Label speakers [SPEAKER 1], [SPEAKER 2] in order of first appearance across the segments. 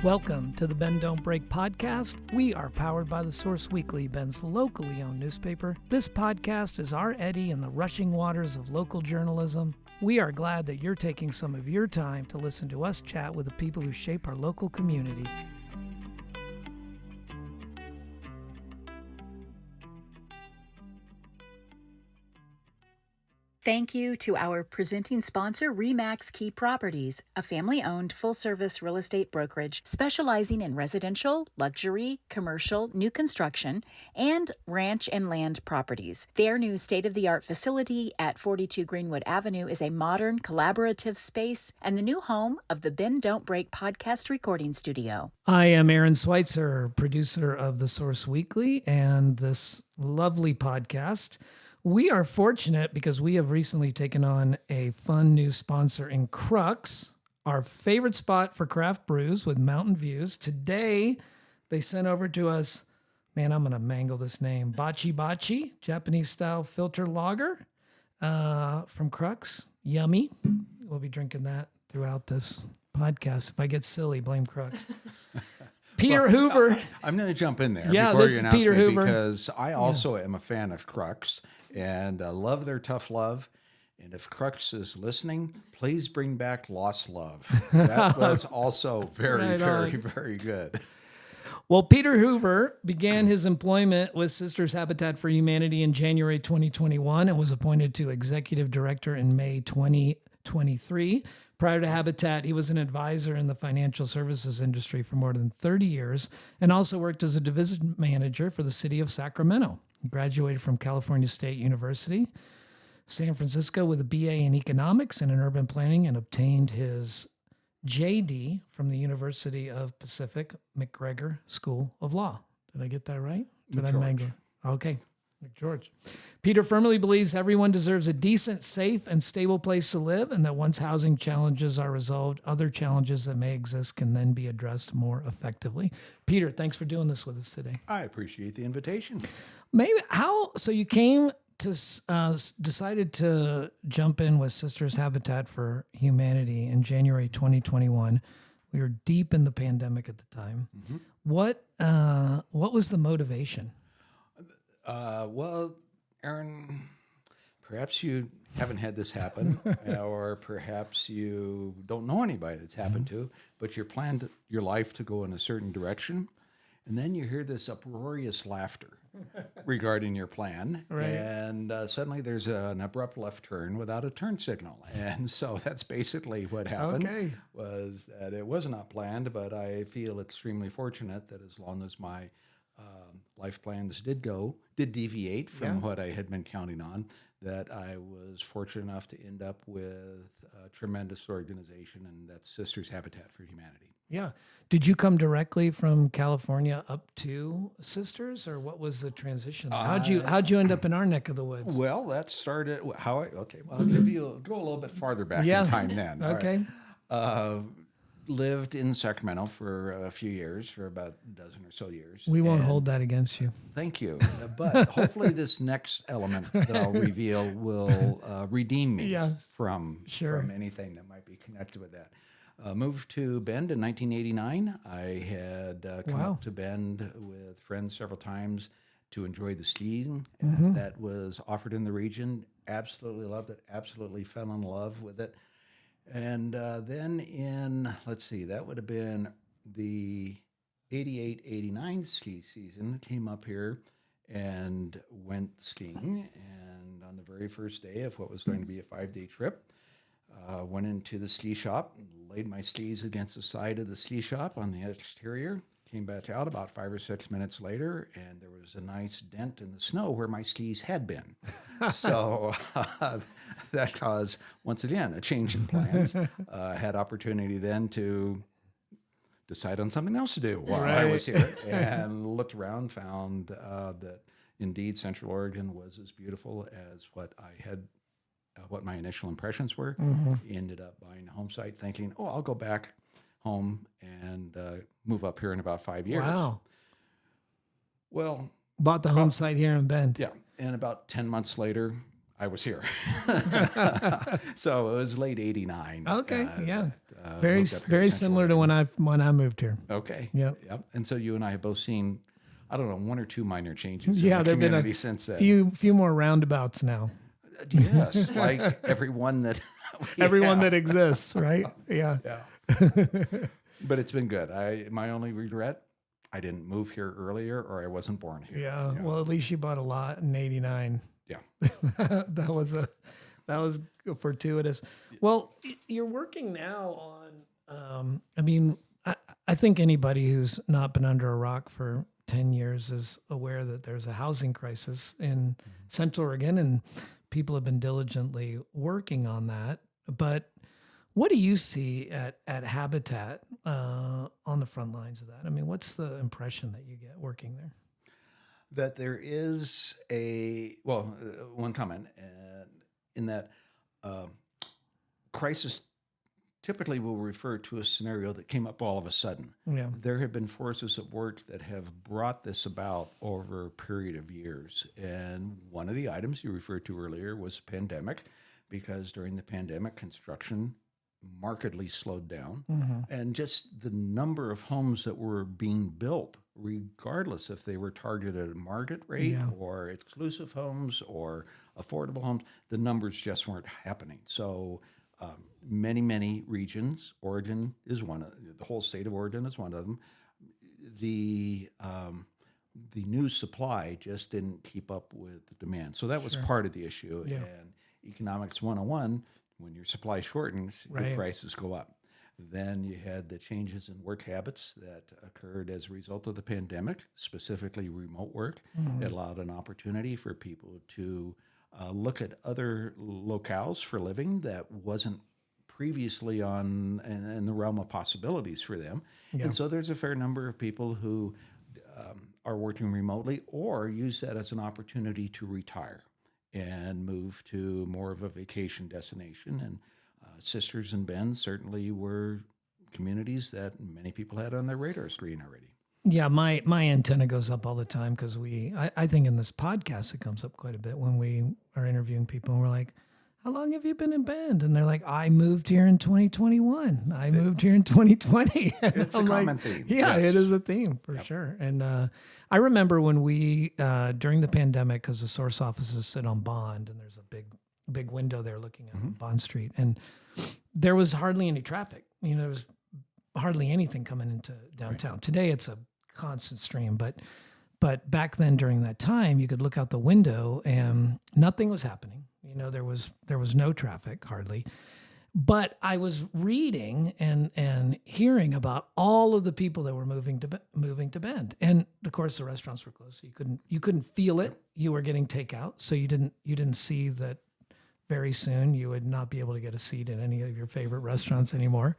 [SPEAKER 1] Welcome to the Bend Don't Break podcast. We are powered by The Source Weekly, Bend's locally owned newspaper. This podcast is our eddy in the rushing waters of local journalism. We are glad that you're taking some of your time to listen to us chat with the people who shape our local community.
[SPEAKER 2] Thank you to our presenting sponsor, RE/MAX Key Properties, a family-owned full-service real estate brokerage specializing in residential, luxury, commercial, new construction, and ranch and land properties. Their new state-of-the-art facility at 42 Greenwood Avenue is a modern, collaborative space and the new home of the Bend Don't Break podcast recording studio.
[SPEAKER 1] I am Aaron Switzer, producer of The Source Weekly and this lovely podcast. We are fortunate because we have recently taken on a fun new sponsor in Crux, our favorite spot for craft brews with mountain views. Today, they sent over to us, man, I'm going to mangle this name, Bachi Bachi, Japanese-style filter lager from Crux. Yummy. We'll be drinking that throughout this podcast. If I get silly, blame Crux. Peter Hoover.
[SPEAKER 3] I'm going to jump in there
[SPEAKER 1] Yeah,
[SPEAKER 3] before
[SPEAKER 1] this
[SPEAKER 3] you
[SPEAKER 1] is
[SPEAKER 3] announce
[SPEAKER 1] Peter
[SPEAKER 3] me
[SPEAKER 1] Hoover.
[SPEAKER 3] because I also am a fan of Crux and love their tough love. And if Crux is listening, please bring back Lost Love. That was also very, very good.
[SPEAKER 1] Well, Peter Hoover began his employment with Sisters Habitat for Humanity in January 2021 and was appointed to executive director in May 2023. Prior to Habitat, he was an advisor in the financial services industry for more than 30 years and also worked as a division manager for the city of Sacramento. He graduated from California State University, San Francisco, with a BA in economics and in urban planning, and obtained his JD from the University of Pacific McGregor School of Law. Did I get that right? Did I mangle? Okay. McGeorge. Peter firmly believes everyone deserves a decent, safe, and stable place to live, and that once housing challenges are resolved, other challenges that may exist can then be addressed more effectively. Peter, thanks for doing this with us today.
[SPEAKER 3] I appreciate the invitation.
[SPEAKER 1] So you came to, decided to jump in with Sisters Habitat for Humanity in January 2021. We were deep in the pandemic at the time. Mm-hmm. What was the motivation?
[SPEAKER 3] Well, Aaron, perhaps you haven't had this happen, or perhaps you don't know anybody that's happened to, but you planned your life to go in a certain direction, and then you hear this uproarious laughter regarding your plan,
[SPEAKER 1] right.
[SPEAKER 3] And suddenly there's an abrupt left turn without a turn signal, and so that's basically what happened.
[SPEAKER 1] Okay.
[SPEAKER 3] Was that it was not planned, but I feel extremely fortunate that as long as my life plans did deviate from what I had been counting on, that I was fortunate enough to end up with a tremendous organization, and that's Sisters Habitat for Humanity.
[SPEAKER 1] Yeah. Did you come directly from California up to Sisters, or what was the transition? How'd you end up in our neck of the woods?
[SPEAKER 3] Well, that started I'll give you go a little bit farther back in time then.
[SPEAKER 1] Okay.
[SPEAKER 3] Right. Lived in Sacramento for a few years, for about a dozen or so years.
[SPEAKER 1] We won't hold that against you.
[SPEAKER 3] Thank you. But hopefully this next element that I'll reveal will redeem me from anything that might be connected with that. Moved to Bend in 1989. I had come up to Bend with friends several times to enjoy the skiing that was offered in the region. Absolutely loved it. Absolutely fell in love with it. And then that would have been the 88-89 ski season, came up here and went skiing. And on the very first day of what was going to be a 5-day trip, went into the ski shop, laid my skis against the side of the ski shop on the exterior, came back out about 5 or 6 minutes later, and there was a nice dent in the snow where my skis had been. So that caused, once again, a change in plans. Had opportunity then to decide on something else to do while I was here, and looked around, found that indeed Central Oregon was as beautiful as what I had, what my initial impressions were. Ended up buying a home site thinking, I'll go back home and move up here in about 5 years.
[SPEAKER 1] Wow.
[SPEAKER 3] Well,
[SPEAKER 1] bought the home site here in Bend.
[SPEAKER 3] Yeah. And about 10 months later, I was here. So it was late '89.
[SPEAKER 1] Okay, yeah, very similar to when I moved here.
[SPEAKER 3] Okay.
[SPEAKER 1] Yep.
[SPEAKER 3] And so you and I have both seen, I don't know, one or two minor changes
[SPEAKER 1] Yeah,
[SPEAKER 3] in the
[SPEAKER 1] there've been
[SPEAKER 3] community since then.
[SPEAKER 1] few more roundabouts now.
[SPEAKER 3] Yes, like everyone that
[SPEAKER 1] that exists, right? Yeah.
[SPEAKER 3] But it's been good. My only regret, I didn't move here earlier, or I wasn't born here.
[SPEAKER 1] Yeah. Well, at least you bought a lot in '89.
[SPEAKER 3] Yeah.
[SPEAKER 1] that was fortuitous. Well, you're working now on. I think anybody who's not been under a rock for 10 years is aware that there's a housing crisis in Central Oregon, and people have been diligently working on that. But what do you see at Habitat on the front lines of that? I mean, what's the impression that you get working there?
[SPEAKER 3] That there is one comment in that crisis typically will refer to a scenario that came up all of a sudden.
[SPEAKER 1] Yeah.
[SPEAKER 3] There have been forces at work that have brought this about over a period of years. And one of the items you referred to earlier was pandemic, because during the pandemic, construction markedly slowed down. And just the number of homes that were being built, regardless if they were targeted at market rate or exclusive homes or affordable homes, the numbers just weren't happening. So many regions, Oregon is one of the whole state of Oregon is one of them. The new supply just didn't keep up with the demand. So that was part of the issue.
[SPEAKER 1] Yeah.
[SPEAKER 3] And Economics 101, when your supply shortens, your prices go up. Then you had the changes in work habits that occurred as a result of the pandemic, specifically remote work. It allowed an opportunity for people to look at other locales for living that wasn't previously in the realm of possibilities for them. Yeah. And so there's a fair number of people who are working remotely or use that as an opportunity to retire and move to more of a vacation destination. And Sisters and Bend certainly were communities that many people had on their radar screen already.
[SPEAKER 1] Yeah, my antenna goes up all the time because I think in this podcast it comes up quite a bit when we are interviewing people and we're like, how long have you been in Bend? And they're like, I moved here in 2021. I moved here in 2020.
[SPEAKER 3] It's a common theme.
[SPEAKER 1] Yeah, yes. It is a theme for sure. And I remember when we, during the pandemic, because the source offices sit on Bond and there's a big window there looking out on Bond Street. And there was hardly any traffic. There was hardly anything coming into downtown. Right. Today it's a constant stream, but back then during that time, you could look out the window and nothing was happening. There was no traffic hardly. But I was reading and hearing about all of the people that were moving to Bend, and of course the restaurants were closed, so you couldn't feel it. You were getting takeout, so you didn't see that. Very soon you would not be able to get a seat at any of your favorite restaurants anymore,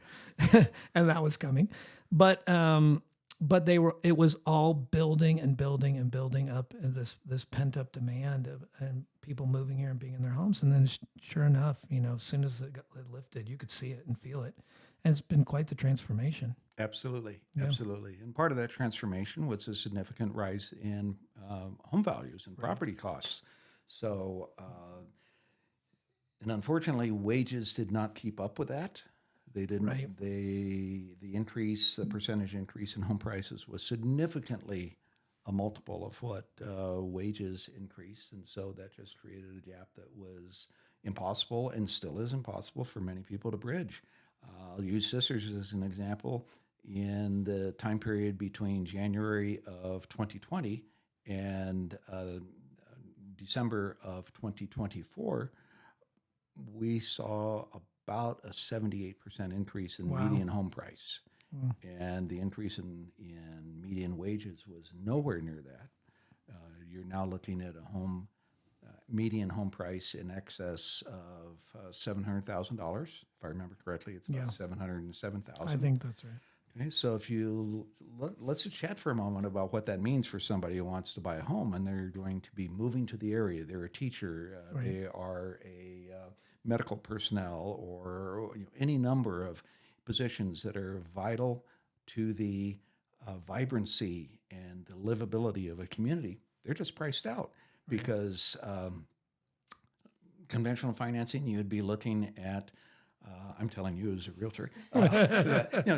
[SPEAKER 1] and that was coming. But it was all building and building and building up this pent up demand and people moving here and being in their homes. And then sure enough, as soon as it got lifted, you could see it and feel it. And it's been quite the transformation.
[SPEAKER 3] Absolutely. Absolutely. And part of that transformation was a significant rise in home values and property costs. So, and unfortunately, wages did not keep up with that. They didn't. Right. The percentage increase in home prices was significantly a multiple of what wages increased, and so that just created a gap that was impossible and still is impossible for many people to bridge. I'll use Sisters as an example. In the time period between January of 2020 and December of 2024, we saw about a 78% increase in median home price. And the increase in median wages was nowhere near that. You're now looking at a median home price in excess of $700,000. If I remember correctly, it's about $707,000.
[SPEAKER 1] I think that's right.
[SPEAKER 3] Okay, so if let's just chat for a moment about what that means for somebody who wants to buy a home and they're going to be moving to the area. They're a teacher, they are a medical personnel, or any number of positions that are vital to the vibrancy and the livability of a community. They're just priced out because Conventional financing, you'd be looking at, I'm telling you as a realtor,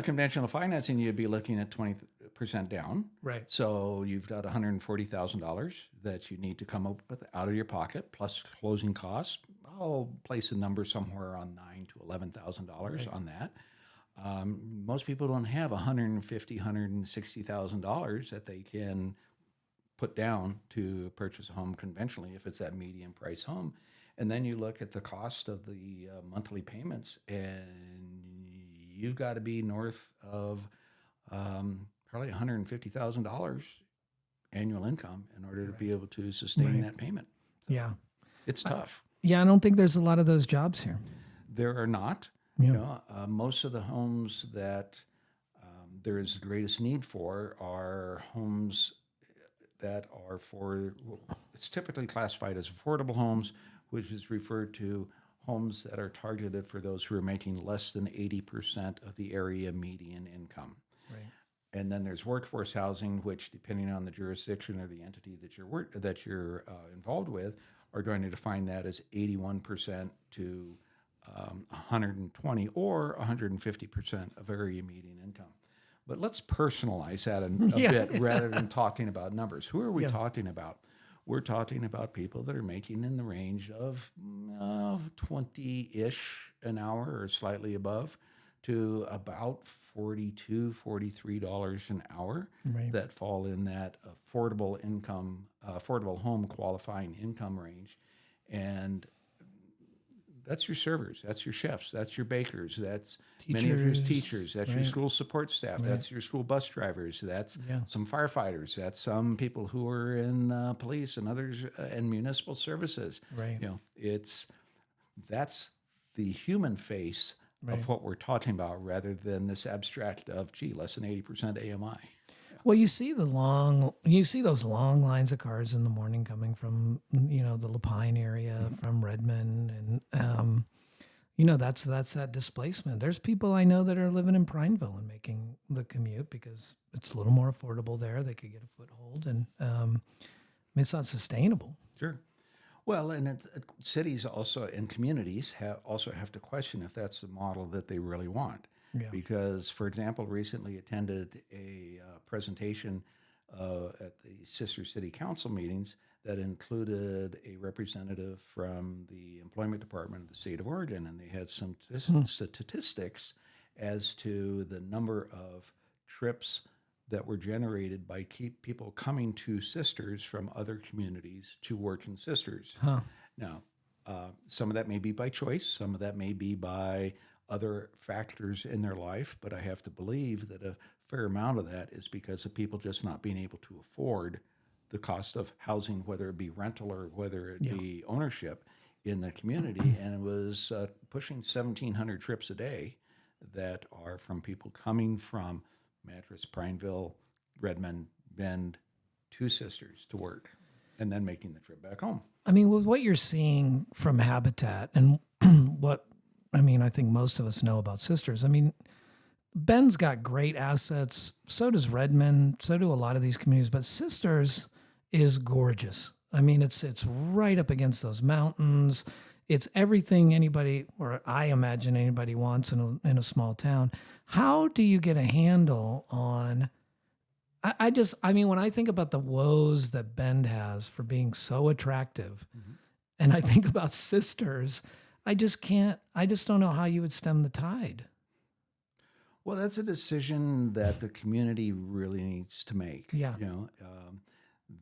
[SPEAKER 3] conventional financing, you'd be looking at 20% down.
[SPEAKER 1] Right.
[SPEAKER 3] So you've got $140,000 that you need to come up with out of your pocket, plus closing costs. I'll place a number somewhere around $9,000 to $11,000 on that. Most people don't have $150,000, $160,000 that they can put down to purchase a home conventionally if it's that medium price home. And then you look at the cost of the monthly payments, and you've got to be north of probably $150,000 annual income in order to be able to sustain that payment. So
[SPEAKER 1] yeah.
[SPEAKER 3] it's tough.
[SPEAKER 1] Yeah, I don't think there's a lot of those jobs here.
[SPEAKER 3] There are not.
[SPEAKER 1] Yeah.
[SPEAKER 3] Most of the homes that there is the greatest need for are homes that are it's typically classified as affordable homes, which is referred to homes that are targeted for those who are making less than 80% of the area median income.
[SPEAKER 1] Right.
[SPEAKER 3] And then there's workforce housing, which, depending on the jurisdiction or the entity that you're involved with, are going to define that as 81% to 120 or 150% of area median income. But let's personalize that a bit rather than talking about numbers. Who are we talking about? We're talking about people that are making in the range of 20-ish an hour or slightly above to about $42, $43 an hour that fall in that affordable home qualifying income range. And that's your servers, that's your chefs, that's your bakers, that's many of your teachers, that's your school support staff, that's your school bus drivers, that's some firefighters, that's some people who are in police and others in municipal services.
[SPEAKER 1] Right.
[SPEAKER 3] That's the human face of what we're talking about, rather than this abstract of less than 80% AMI.
[SPEAKER 1] Well, you see those long lines of cars in the morning coming from, the Lapine area, from Redmond, and that's that displacement. There's people I know that are living in Prineville and making the commute because it's a little more affordable there. They could get a foothold, and it's not sustainable.
[SPEAKER 3] Sure. Well, and cities also and communities have to question if that's the model that they really want. Yeah. Because, for example, recently attended a presentation at the sister city council meetings that included a representative from the employment department of the state of Oregon, and they had some statistics as to the number of trips that were generated by people coming to Sisters from other communities to work in Sisters. Huh. Now, some of that may be by choice, some of that may be by other factors in their life, but I have to believe that a fair amount of that is because of people just not being able to afford the cost of housing, whether it be rental or whether it be ownership in the community. And it was pushing 1,700 trips a day that are from people coming from Mattress, Prineville, Redmond, Bend, to Sisters to work, and then making the trip back home.
[SPEAKER 1] I mean, with what you're seeing from Habitat and I think most of us know about Sisters. I mean, Bend's got great assets. So does Redmond. So do a lot of these communities. But Sisters is gorgeous. I mean, it's right up against those mountains. It's everything anybody, or I imagine anybody wants in a small town. How do you get a handle on? When I think about the woes that Bend has for being so attractive, and I think about Sisters, I just don't know how you would stem the tide.
[SPEAKER 3] Well, that's a decision that the community really needs to make.
[SPEAKER 1] Yeah.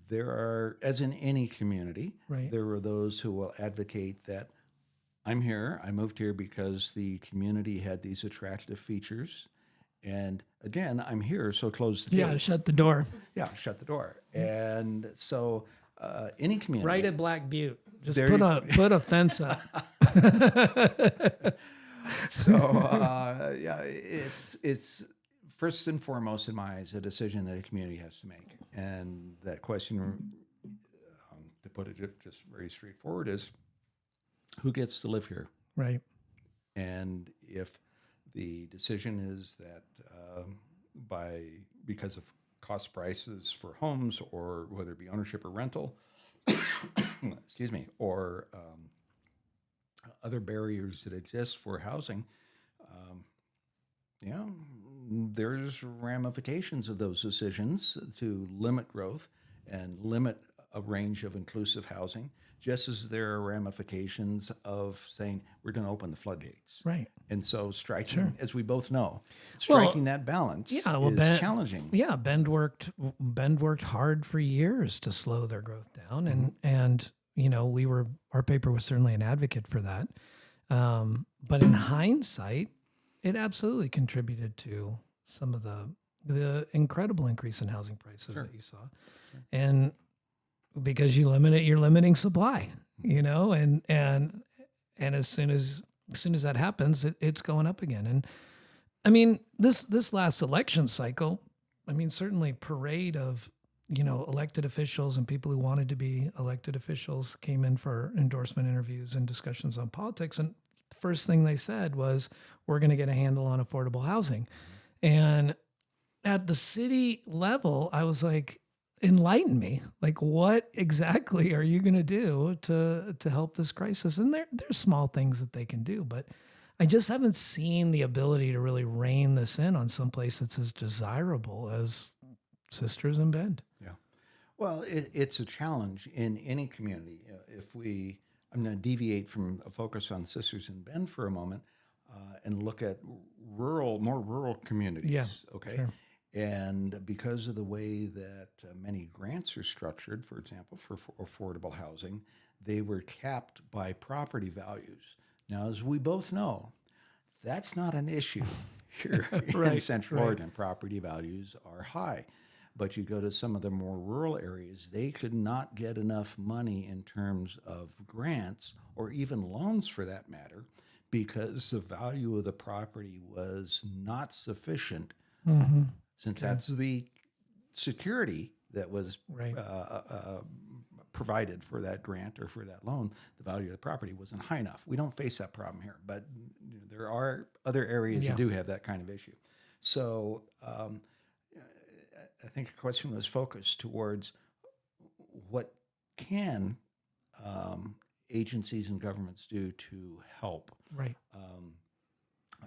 [SPEAKER 3] There are, as in any community, there are those who will advocate that I moved here because the community had these attractive features. And again, I'm here, so close the gate.
[SPEAKER 1] Yeah, shut the door.
[SPEAKER 3] Yeah, shut the door. And so any community.
[SPEAKER 1] Right at Black Butte. Just put a fence up.
[SPEAKER 3] So, it's first and foremost, in my eyes, a decision that a community has to make. And that question, to put it just very straightforward, is who gets to live here?
[SPEAKER 1] Right.
[SPEAKER 3] And if the decision is that because of cost prices for homes, or whether it be ownership or rental, excuse me, or other barriers that exist for housing, there's ramifications of those decisions to limit growth and limit a range of inclusive housing, just as there are ramifications of saying we're going to open the floodgates.
[SPEAKER 1] Right.
[SPEAKER 3] And so striking, as we both know, striking that balance is challenging.
[SPEAKER 1] Yeah, Bend worked hard for years to slow their growth down, and our paper was certainly an advocate for that. But in hindsight, it absolutely contributed to some of the incredible increase in housing prices that you saw, and because you're limiting supply, and as soon as that happens, it's going up again. And I mean, this last election cycle, I mean, certainly parade of elected officials and people who wanted to be elected officials came in for endorsement interviews and discussions on politics, and the first thing they said was, we're going to get a handle on affordable housing. And at the city level, I was like, enlighten me. Like, what exactly are you going to do to help this crisis? And there's small things that they can do, but I just haven't seen the ability to really rein this in on some place that's as desirable as Sisters in Bend.
[SPEAKER 3] Yeah. Well, it's a challenge in any community. I'm going to deviate from a focus on Sisters in Bend for a moment and look at more rural communities.
[SPEAKER 1] Yeah,
[SPEAKER 3] okay.
[SPEAKER 1] Sure.
[SPEAKER 3] And because of the way that many grants are structured, for example, for affordable housing, they were capped by property values. Now, as we both know, that's not an issue here in Central Oregon. Property values are high. But you go to some of the more rural areas, they could not get enough money in terms of grants or even loans for that matter, because the value of the property was not sufficient. Since that's the security that was provided for that grant or for that loan, the value of the property wasn't high enough. We don't face that problem here, but there are other areas that do have that kind of issue. So I think the question was focused towards what can agencies and governments do to help.
[SPEAKER 1] Right.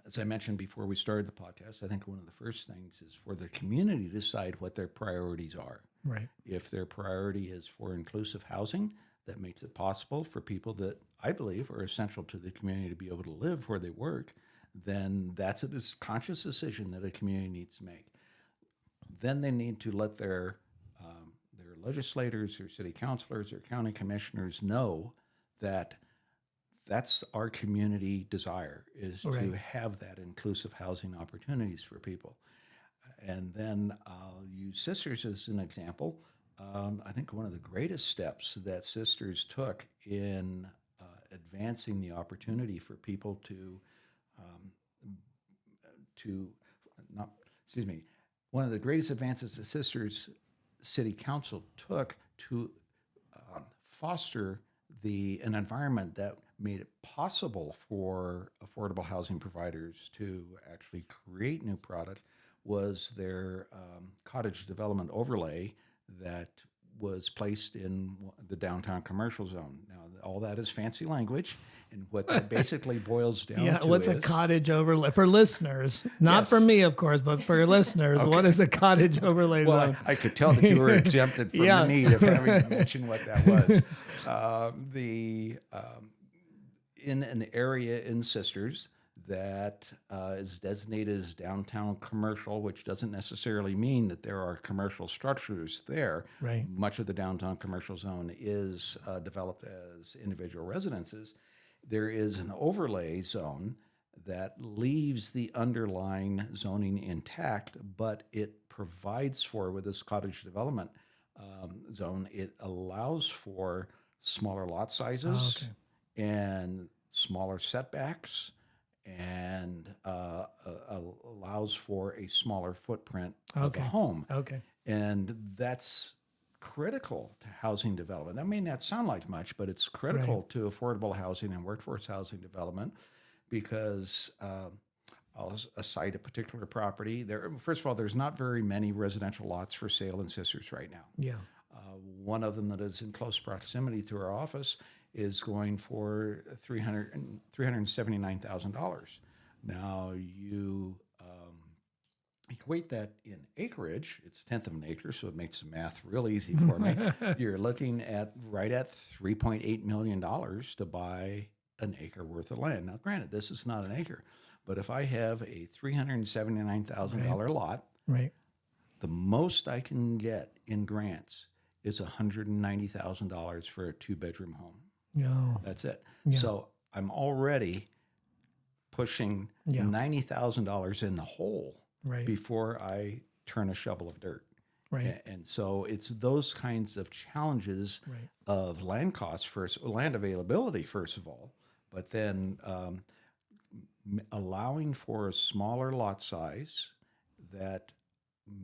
[SPEAKER 3] As I mentioned before we started the podcast, I think one of the first things is for the community to decide what their priorities are.
[SPEAKER 1] Right.
[SPEAKER 3] If their priority is for inclusive housing, that makes it possible for people that I believe are essential to the community to be able to live where they work, then that's a conscious decision that a community needs to make. Then they need to let their legislators or city councilors or county commissioners know that that's our community desire, is to have that inclusive housing opportunities for people. And then I'll use Sisters as an example. I think one of the greatest steps that Sisters took in advancing the opportunity for people one of the greatest advances that Sisters City Council took to foster an environment that made it possible for affordable housing providers to actually create new product was their cottage development overlay that was placed in the downtown commercial zone. Now, all that is fancy language, and what that basically boils down to
[SPEAKER 1] what's a cottage overlay? For listeners, not for me, of course, but for your listeners, what is a cottage overlay zone?
[SPEAKER 3] I could tell that you were exempted from the need of having to mention what that was. In an area in Sisters that is designated as downtown commercial, which doesn't necessarily mean that there are commercial structures there.
[SPEAKER 1] Right.
[SPEAKER 3] Much of the downtown commercial zone is developed as individual residences. There is an overlay zone that leaves the underlying zoning intact, but it provides for, with this cottage development zone, it allows for smaller lot sizes and smaller setbacks, and allows for a smaller footprint of the home.
[SPEAKER 1] Okay.
[SPEAKER 3] And that's critical to housing development. That may not sound like much, but it's critical to affordable housing and workforce housing development, because I'll cite a particular property. First of all, there's not very many residential lots for sale in Sisters right now.
[SPEAKER 1] Yeah.
[SPEAKER 3] One of them that is in close proximity to our office is going for $379,000. Now you equate that in acreage. It's a tenth of an acre, so it makes the math real easy for me. You're looking at right at $3.8 million to buy an acre worth of land. Now, granted, this is not an acre, but if I have a $379,000 lot,
[SPEAKER 1] right,
[SPEAKER 3] the most I can get in grants is $190,000 for a 2-bedroom home.
[SPEAKER 1] No.
[SPEAKER 3] That's it.
[SPEAKER 1] Yeah.
[SPEAKER 3] So I'm already pushing $90,000 in the hole before I turn a shovel of dirt.
[SPEAKER 1] Right.
[SPEAKER 3] And so it's those kinds of challenges of land costs first, land availability first of all, but then allowing for a smaller lot size that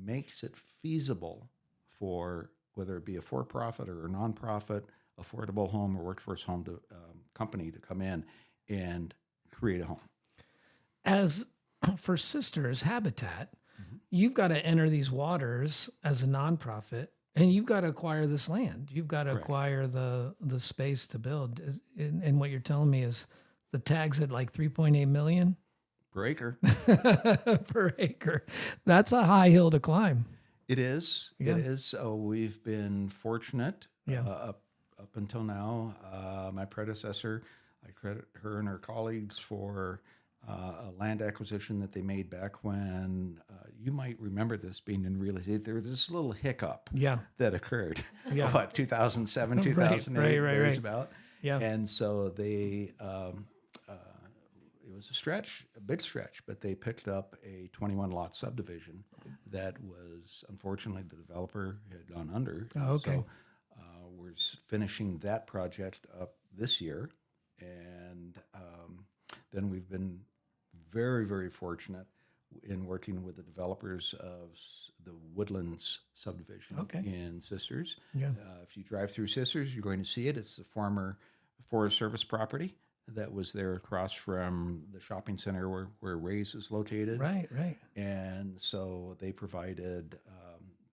[SPEAKER 3] makes it feasible for whether it be a for-profit or a nonprofit, affordable home or workforce home to, company to come in and create a home.
[SPEAKER 1] As for Sisters Habitat, you've got to enter these waters as a nonprofit, and you've got to acquire this land. You've got to acquire the space to build. And what you're telling me is the tag's at like 3.8 million
[SPEAKER 3] per acre.
[SPEAKER 1] Per acre. That's a high hill to climb.
[SPEAKER 3] It is. Yeah. It is. We've been fortunate up until now. My predecessor, I credit her and her colleagues for a land acquisition that they made back when, you might remember this being in real estate, there was this little hiccup that occurred. What, 2007, 2008, there's about.
[SPEAKER 1] Yeah.
[SPEAKER 3] And so they, it was a big stretch, but they picked up a 21-lot subdivision that was, unfortunately, the developer had gone under.
[SPEAKER 1] Oh, okay.
[SPEAKER 3] So we're finishing that project up this year. And then we've been very, very fortunate in working with the developers of the Woodlands subdivision in Sisters.
[SPEAKER 1] Yeah.
[SPEAKER 3] If you drive through Sisters, you're going to see it. It's the former Forest Service property that was there across from the shopping center where Ray's is located.
[SPEAKER 1] Right, right.
[SPEAKER 3] And so they provided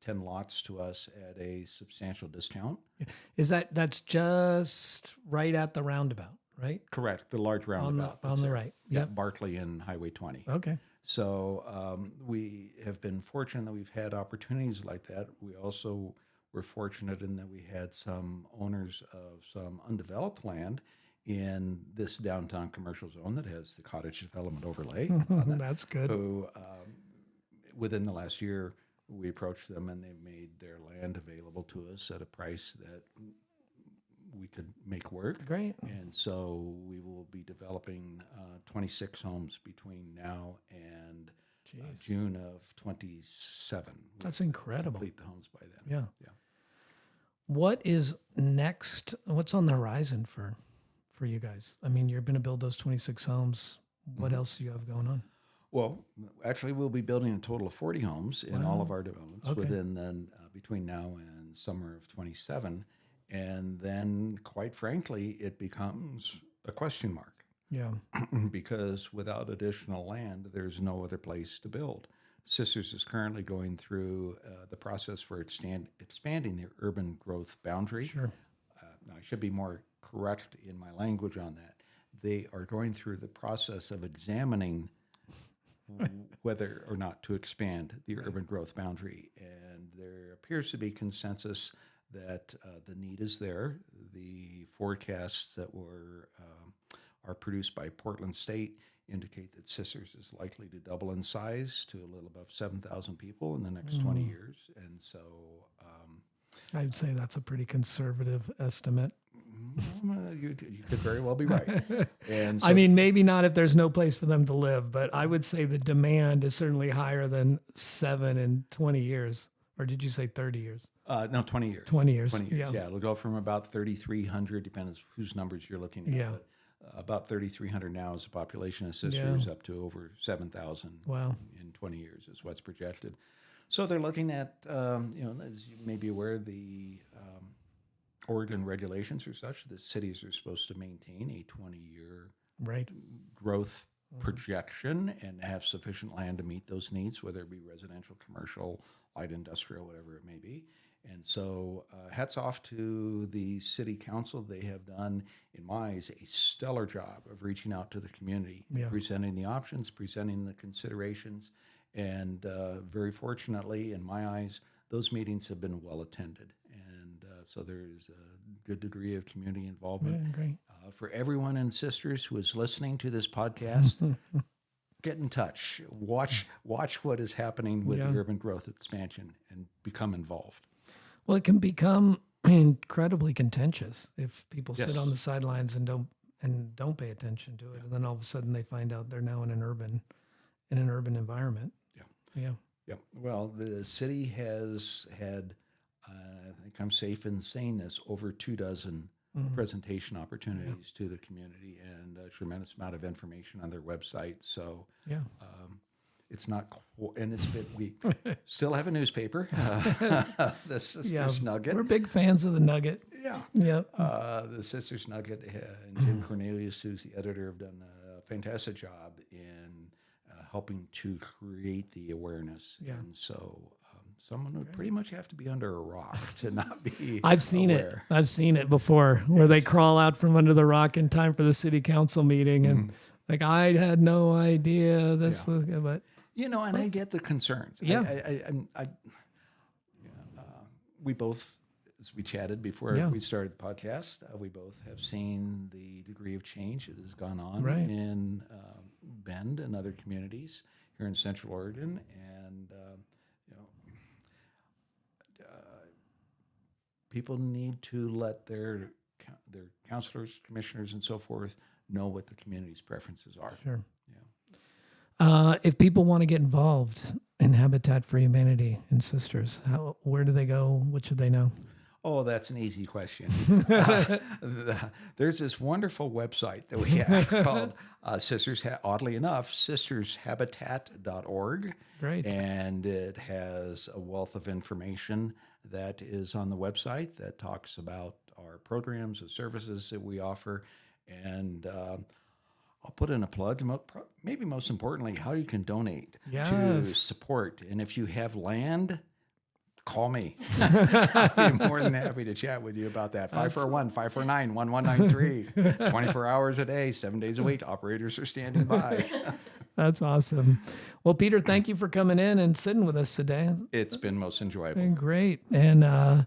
[SPEAKER 3] 10 lots to us at a substantial discount.
[SPEAKER 1] That's just right at the roundabout, right?
[SPEAKER 3] Correct, the large roundabout.
[SPEAKER 1] On the right.
[SPEAKER 3] Yeah, Barkley and Highway 20.
[SPEAKER 1] Okay.
[SPEAKER 3] So we have been fortunate that we've had opportunities like that. We also were fortunate in that we had some owners of some undeveloped land in this downtown commercial zone that has the cottage development overlay.
[SPEAKER 1] That's good.
[SPEAKER 3] Who, within the last year, we approached them and they made their land available to us at a price that we could make work.
[SPEAKER 1] Great.
[SPEAKER 3] And so we will be developing 26 homes between now and June of 27.
[SPEAKER 1] That's incredible.
[SPEAKER 3] Complete the homes by then.
[SPEAKER 1] Yeah.
[SPEAKER 3] Yeah.
[SPEAKER 1] What is next? What's on the horizon for you guys? I mean, you're going to build those 26 homes. What else do you have going on?
[SPEAKER 3] Well, actually, we'll be building a total of 40 homes in all of our developments within then between now and summer of 27. And then, quite frankly, it becomes a question mark.
[SPEAKER 1] Yeah.
[SPEAKER 3] Because without additional land, there's no other place to build. Sisters is currently going through the process for expanding their urban growth boundary.
[SPEAKER 1] Sure.
[SPEAKER 3] Now, I should be more correct in my language on that. They are going through the process of examining whether or not to expand the urban growth boundary. And there appears to be consensus that the need is there. The forecasts that are produced by Portland State indicate that Sisters is likely to double in size to a little above 7,000 people in the next 20 years. And so
[SPEAKER 1] I'd say that's a pretty conservative estimate.
[SPEAKER 3] you could very well be right. And so,
[SPEAKER 1] I mean, maybe not if there's no place for them to live, but I would say the demand is certainly higher than 7 in 20 years. Or did you say 30 years?
[SPEAKER 3] No, 20 years.
[SPEAKER 1] 20 years.
[SPEAKER 3] 20 years, yeah. It'll go from about 3,300, depends whose numbers you're looking at.
[SPEAKER 1] Yeah.
[SPEAKER 3] But, about 3,300 now is the population of Sisters, up to over 7,000 in 20 years is what's projected. So they're looking at, as you may be aware, the Oregon regulations are such that cities are supposed to maintain a 20-year growth projection and have sufficient land to meet those needs, whether it be residential, commercial, light industrial, whatever it may be. And so hats off to the city council. They have done, in my eyes, a stellar job of reaching out to the community, presenting the options, presenting the considerations. And very fortunately, in my eyes, those meetings have been well attended. And so there's a good degree of community involvement.
[SPEAKER 1] Yeah, great.
[SPEAKER 3] For everyone in Sisters who is listening to this podcast, get in touch. Watch what is happening with the urban growth expansion and become involved.
[SPEAKER 1] Well, it can become incredibly contentious if people sit on the sidelines and don't pay attention to it, and then all of a sudden they find out they're now in an urban environment.
[SPEAKER 3] Yeah. Well, the city has had, I think I'm safe in saying this, over 24 presentation opportunities to the community, and a tremendous amount of information on their website. So it's not, and it's been, we still have a newspaper, the Sisters Nugget.
[SPEAKER 1] We're big fans of the Nugget.
[SPEAKER 3] The Sisters Nugget and Jim Cornelius, who's the editor, have done a fantastic job in helping to create the awareness. And so someone would pretty much have to be under a rock to not be
[SPEAKER 1] I've seen
[SPEAKER 3] aware.
[SPEAKER 1] it. I've seen it before where they crawl out from under the rock in time for the city council meeting. And like, I had no idea this was good, but
[SPEAKER 3] and I get the concerns. We both, as we chatted before we started the podcast, we both have seen the degree of change that has gone on in Bend and other communities here in Central Oregon, and people need to let their counselors, commissioners, and so forth know what the community's preferences are.
[SPEAKER 1] Sure. If people want to get involved in Habitat for Humanity and Sisters, where do they go? What should they know?
[SPEAKER 3] Oh, that's an easy question. There's this wonderful website that we have called oddly enough, sistershabitat.org.
[SPEAKER 1] Great.
[SPEAKER 3] And it has a wealth of information that is on the website that talks about our programs, the services that we offer. And I'll put in a plug, maybe most importantly, how you can donate to support. And if you have land, call me. I'd be more than happy to chat with you about that. 541-549-1193. 24 hours a day, 7 days a week. Operators are standing by.
[SPEAKER 1] That's awesome. Well, Peter, thank you for coming in and sitting with us today.
[SPEAKER 3] It's been most enjoyable.
[SPEAKER 1] Been great. And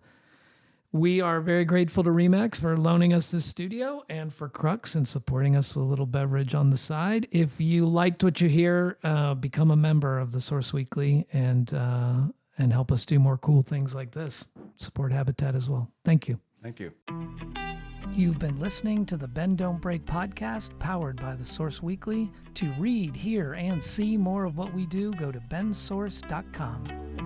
[SPEAKER 1] we are very grateful to Remax for loaning us this studio and for Crux and supporting us with a little beverage on the side. If you liked what you hear, become a member of the Source Weekly and help us do more cool things like this. Support Habitat as well. Thank you.
[SPEAKER 3] Thank you.
[SPEAKER 1] You've been listening to the Bend Don't Break podcast, powered by the Source Weekly. To read, hear, and see more of what we do, go to bensource.com.